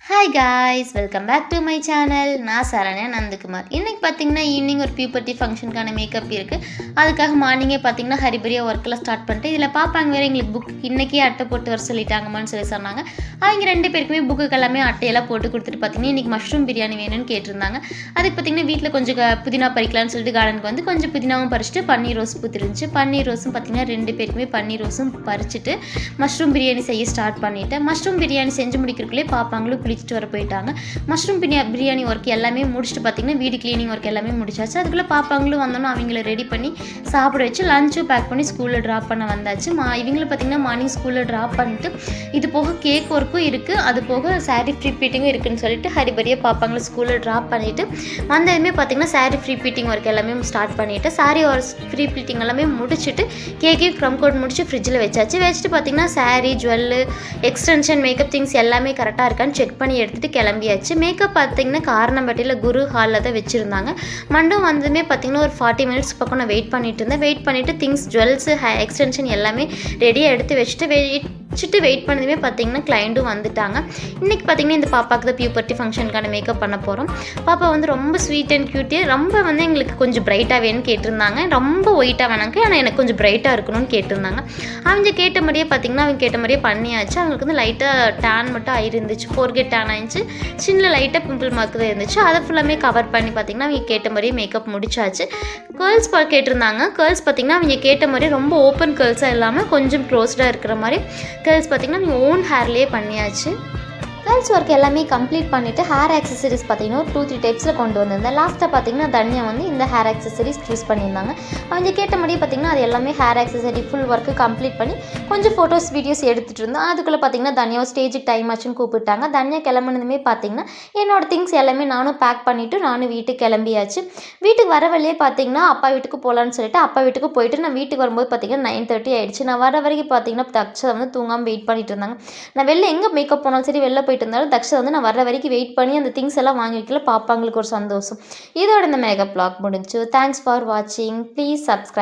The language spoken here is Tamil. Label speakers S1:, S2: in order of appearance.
S1: Hi guys, welcome back to my channel. நான் சரண்யா நந்தகுமார். இன்றைக்கி பார்த்தீங்கன்னா ஈவினிங் ஒரு பியூபர்ட்டி ஃபங்க்ஷனுக்கான மேக்கப் இருக்குது. அதுக்காக மார்னிங்கே பார்த்தீங்கன்னா ஹரிபரியாக ஒர்க்கெல்லாம் ஸ்டார்ட் பண்ணிட்டு இதில் பார்ப்பாங்க வேறு எங்களுக்கு புக்கு இன்றைக்கே அட்டை போட்டு வர சொல்லிட்டாங்கம்மான்னு சொல்லி சொன்னாங்க. அவங்க 2 பேருக்குமே புக்குக்கு எல்லாமே அட்டையெல்லாம் போட்டு கொடுத்துட்டு பார்த்தீங்கன்னா இன்றைக்கி மஷ்ரூம் பிரியாணி வேணும்னு கேட்டிருந்தாங்க. அதுக்கு பார்த்தீங்கன்னா வீட்டில் கொஞ்சம் புதினா பறிக்கலான்னு சொல்லிட்டு கார்டனுக்கு வந்து கொஞ்சம் புதினாவும் பறிச்சுட்டு பன்னீர் ரோஸ் பூத்துருந்துச்சு. பன்னீர் ரோஸும் பார்த்தீங்கன்னா 2 பேருக்குமே பன்னீர் ரோஸும் பறிச்சுட்டு மஷ்ரூம் பிரியாணி செய்ய ஸ்டார்ட் பண்ணிவிட்டேன். மஷ்ரூம் பிரியாணி செஞ்சு முடிக்கிறதுக்குள்ளே பார்ப்பாங்களும் குளிச்சுட்டு வர போயிட்டாங்க. மஷ்ரூம் பிரியாணி ஒர்க் எல்லாமே முடிச்சுட்டு பார்த்தீங்கன்னா வீடு கிளீனிங் ஒர்க் எல்லாமே முடிச்சாச்சு. அதுக்குள்ளே பாப்பாங்களும் வந்தோன்னா அவங்கள ரெடி பண்ணி சாப்பிட வச்சு லஞ்சும் பேக் பண்ணி ஸ்கூலில் ட்ராப் பண்ண வந்தாச்சு. இவங்களும் பார்த்தீங்கன்னா மார்னிங் ஸ்கூலில் ட்ராப் பண்ணிட்டு இது போக கேக் ஒர்க்கும் இருக்குது, அது போக சாரீ ஃப்ரீ பீட்டிங்கும் இருக்குதுன்னு சொல்லிட்டு ஹரிபரியாக பாப்பாங்களை ஸ்கூலில் ட்ராப் பண்ணிவிட்டு வந்ததுமே பார்த்தீங்கன்னா சாரீ ஃப்ரீ பீட்டிங் ஒர்க் எல்லாமே ஸ்டார்ட் பண்ணிவிட்டு சாரீ ஒரு ஃப்ரீ பீட்டிங் எல்லாமே முடிச்சுட்டு கேக்கையும் க்ரம் கோட் முடிச்சு ஃப்ரிட்ஜில் வச்சுட்டு பார்த்தீங்கன்னா sari jewel extension makeup things எல்லாமே கரெக்டாக இருக்கான்னு செக் பண்ணி எடுத்துகிட்டு கிளம்பியாச்சு. மேக்கப் பார்த்தீங்கன்னா காரணம்பட்டியில் குரு ஹாலில் தான் வச்சுருந்தாங்க. மண்டபம் வந்ததுமே பார்த்தீங்கன்னா ஒரு 40 மினிட்ஸ் பக்கம் நான் வெயிட் பண்ணிவிட்டு திங்ஸ் ஜுவல்ஸு எக்ஸ்டென்ஷன் எல்லாமே ரெடியாக எடுத்து வச்சுட்டு வெயிட் பண்ணதுமே பார்த்தீங்கன்னா கிளைண்ட்டும் வந்துட்டாங்க. இன்றைக்கி பார்த்தீங்கன்னா இந்த பாப்பாவுக்கு தான் பியூபர்ட்டி ஃபங்க்ஷனுக்கான மேக்கப் பண்ண போகிறோம். பாப்பா வந்து ரொம்ப ஸ்வீட் அண்ட் க்யூட்டே ரொம்ப வந்து எங்களுக்கு கொஞ்சம் பிரைட்டாக வேணும்னு கேட்டிருந்தாங்க. ரொம்ப ஒயிட்டாக வேணாங்க, ஆனால் எனக்கு கொஞ்சம் பிரைட்டாக இருக்கணும்னு கேட்டிருந்தாங்க. அவங்க கேட்ட மாதிரியே பண்ணியாச்சு. அவங்களுக்கு வந்து லைட்டாக டேன் மட்டும் ஆயிருந்துச்சு, ஃபோர்கெட் டேன் ஆயிடுச்சு, சின்ன லைட்டாக பிம்பிள் மார்க் தான் இருந்துச்சு. அதை ஃபுல்லாமே கவர் பண்ணி பார்த்தீங்கன்னா அவங்க கேட்ட மாதிரியே மேக்கப் முடிச்சாச்சு. கேர்ள்ஸ் கேட்டிருந்தாங்க. கேர்ள்ஸ் பார்த்தீங்கன்னா அவங்க கேட்ட மாதிரியே ரொம்ப ஓப்பன் கேர்ள்ஸாக இல்லாமல் கொஞ்சம் க்ளோஸ்டாக இருக்கிற மாதிரி கேர்ள்ஸ் பார்த்திங்கன்னா நீங்கள் ஓன் ஹேர்லேயே பண்ணியாச்சு. கேர்ள்ஸ் ஒர்க் எல்லாமே கம்ப்ளீட் பண்ணிவிட்டு ஹேர் ஆக்சசரிஸ் பார்த்தீங்கன்னா ஒரு 2-3 டைப்ஸில் கொண்டு வந்திருந்தேன். லாஸ்ட்டாக பார்த்தீங்கன்னா தன்யா வந்து இந்த ஹேர் ஆக்சசரிஸ் சூஸ் பண்ணியிருந்தாங்க. அவங்க கேட்ட மாதிரியே பார்த்தீங்கன்னா அது எல்லாமே hair accessory full work complete பண்ணி கொஞ்சம் ஃபோட்டோஸ் வீடியோஸ் எடுத்துகிட்டு இருந்தோம். அதுக்குள்ளே பார்த்தீங்கன்னா தன்யாவை ஸ்டேஜுக்கு டைம் ஆச்சுன்னு கூப்பிட்டாங்க. தன்யா கிளம்புனதுமே பார்த்தீங்கன்னா என்னோடய திங்ஸ் எல்லாமே நானும் பேக் பண்ணிவிட்டு நானும் வீட்டுக்கு கிளம்பியாச்சு. வீட்டுக்கு வர வழியே பார்த்தீங்கன்னா அப்பா வீட்டுக்கு போகலான்னு சொல்லிட்டு அப்பா வீட்டுக்கு போயிட்டு நான் வீட்டுக்கு வரும்போது பார்த்தீங்கன்னா 9:30 ஆகிடுச்சு. நான் வர வரைக்கும் பார்த்தீங்கன்னா தக்ஷா வந்து தூங்காமல் வெயிட் பண்ணிட்டு இருந்தாங்க. நான் வெளில எங்கே மேக்கப் போனாலும் சரி வெளில போயிட்டு இருந்தாலும் தக்ஷா வந்து நான் வர்ற வரைக்கும் வெயிட் பண்ணி அந்த திங்ஸ் எல்லாம் வாங்கி வைக்கல. பாப்பாங்களுக்கு ஒரு சந்தோஷம். இதோட இந்த மேக்கப் வ்ளாக் முடிஞ்சு. தேங்க்ஸ் ஃபார் வாட்சிங். Please subscribe.